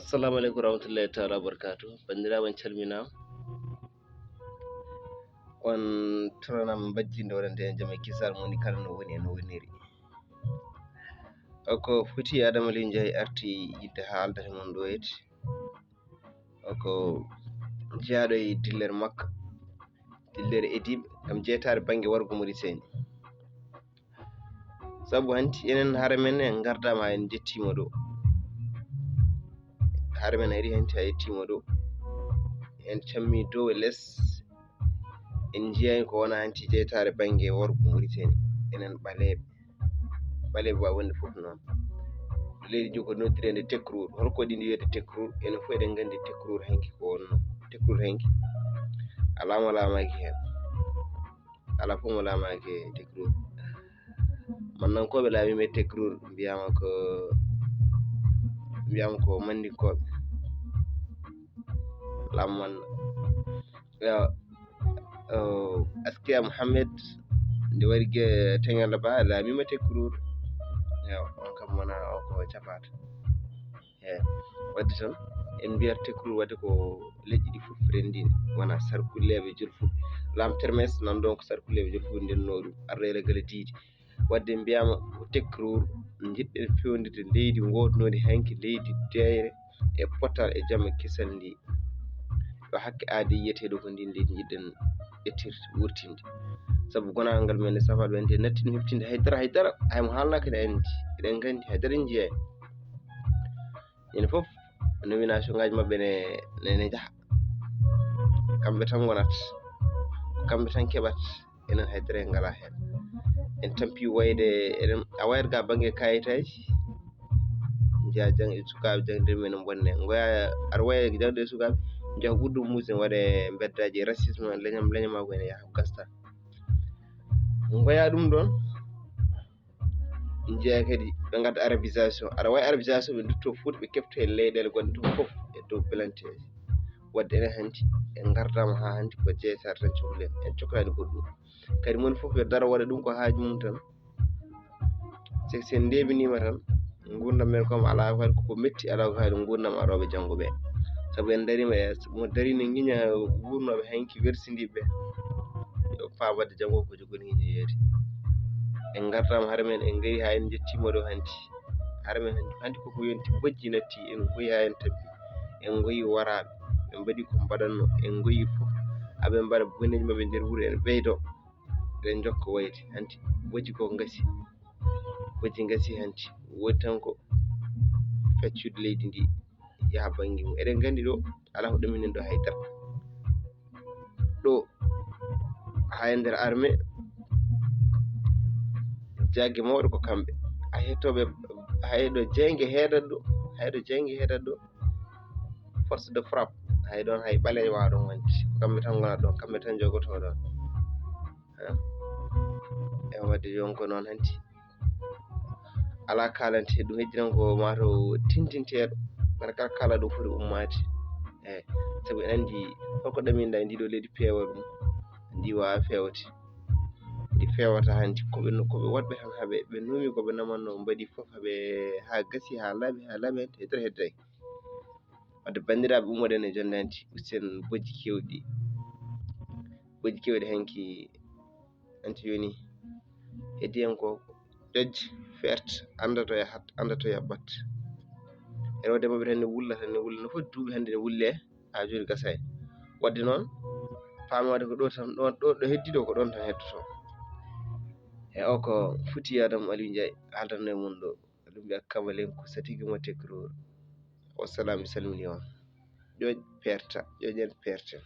Assalamu alaikum warahmatullahi ta'ala barakatuh. Bandiraɓe calminama on toranam bajjinde waɗante en jaam e kisal moni kala no woni e no woniri oko foti Adama Aliou Ndiaye arti yidde haaldata mon ɗo yeti oko jeyaɗo e dillere makka Dillere Ediiɓe ngam Jeytaare Bannge worgo Muritani. Sabu hanti enen haare men en gardama en jettimo ɗo, haare men ari hanti a yettimo ɗo en cammi dow e less en jiyani ko wona hanti Jeytaare Bannge worgo Muritani. Enen ɓaleɓe wa wonde fof noon leydi ndi ko noddirede Tekruur. Holko ɗi wiyete Tekruur? Enen fof eɗen gandi Tekruur hanki ko wonno. Tekruur hanki alama lamaki hen, ala fof mo lamaki Tekruur. Mannankoɓe laamima e Tekruur mbiyama ko mandinkoɓe laamu manna. Askiya Mouhamed nde wari Teŋel Ba laamima Tekruur. On kam wona o ko cafata wadde tan en mbiyata Tekruur wadde ko leƴƴi ɗi fof rendini, wona sarkulleɓe julfuɓe. Laam termes nan ɗon ko sarkulleɓe julfuɓe ndenno ɗum arrele gala diidi. Wadde mbiyama ko Tekruur jiɗɗen fewndirde leydi godnodi hanki leydi deyre e potal e jamma kisal ndi ɗo hakke aadi yiyeteɗo ko ndin leydi jiɗɗen ƴettirde wurtinde. Sabu gonal ngal men e safal ɓe nde natti ɗum heɓtinde haydara haymo haalnaka ne andi eɗen gandi haydara en jeyani. Ene fof nomination ngaji mabɓe ne jaaha, kamɓe tan gonat, kamɓe tan keɓat, enen haydara en ngala hen. En tampi wayde eɗen a wayat ga banggue kayitaji jeeya jang e sukaɓe jang nder men bonne goya aɗa waya jangde e sukaɓe jaaha ɓurɗo musi ne waɗe beddaji racisme leñamako ene yaaha gasta goya ɗum ɗon jeeya kadi ɓe gadda arabisation. Aɗa wawi arabisation ɓe dutto Fouta ɓe kefto e leyɗele gonɗe toon fof e dow belanteji. Wadde enen hanti en gardama ha hanti ko Jeytaare tan cohlen, en cohlani goɗɗum kadi moni fof yo daro waɗa ɗum ko haaju mum tan. Sen ndebinima tan gurdam men kom ala kadi koko metti, ala kadi gurdam aroɓe janggo ɓe. Sabu en darima mo darino guiña wurnoɓe hanki wersidiɓe yo faam wadde janggo ko jogori guiña yeeyde. En gardama haare men en gari ha en jettimo ɗo hanti haare men hanti koko yonti bojji natti en goyi ha en tabbi en goyi waraɓe ɓe mbaɗi ko mbaɗanno en goyi fof aɓe mbaɗa boneji mabɓe nder wuuro en ɓeydo eɗen jokka wayde. Hanti bojji ko gasi, bojji gasi hanti wodi tan ko feccude leydi ndi yaaha banggue mum. Eɗen gandi ɗo ala ko ɗuminen ɗo haydara ɗo ha e nder armée jaggue mawɗo ko kamɓe haytoɓe hayɗo jeygue heedat ɗo force de frappe hay ɗon hay ɓalejo wawa ɗon wonde ko kamɓe tan gonata ɗon, kamɓe tan jogoto ɗon. E wadde jonko noon hanti ala kalante ɗum hejjinan ko mataw tintinteɗo mara kala kala ɗo foti ummade. Eyyi saabu en andi holko ɗaminɗa e ndiɗo leydi peewal ɗum ndi wawa fewde, ndi fewata hanti koɓe woɗɓe tan haaɓe ɓe nuumi koɓe namanno mbaɗi foof haaɓe ha gasi ha laaɓi hanti haydara heddaki. Wadde bandiraɓe ummoɗen e jonde hanti usten bojji kewɗi hanki yonii heddiyanko ƴoƴƴe ferte anda to yahat anda to yaɓɓat. e rewde mabɓe tan ne wulla no foti duuɓi hande ne wulle ha joni gasani. Wadde noon paami wadde ko ɗo tan ɗo heddiɗo ko ɗon tan heddoto. E o ko foti Adama Aliou Ndiaye haaldanno e mon ɗo ɗum mbiya Kamalenko satigi mo Tekruur. Wassalam, mi salmini on. ƴoƴ perta ƴoƴen perten.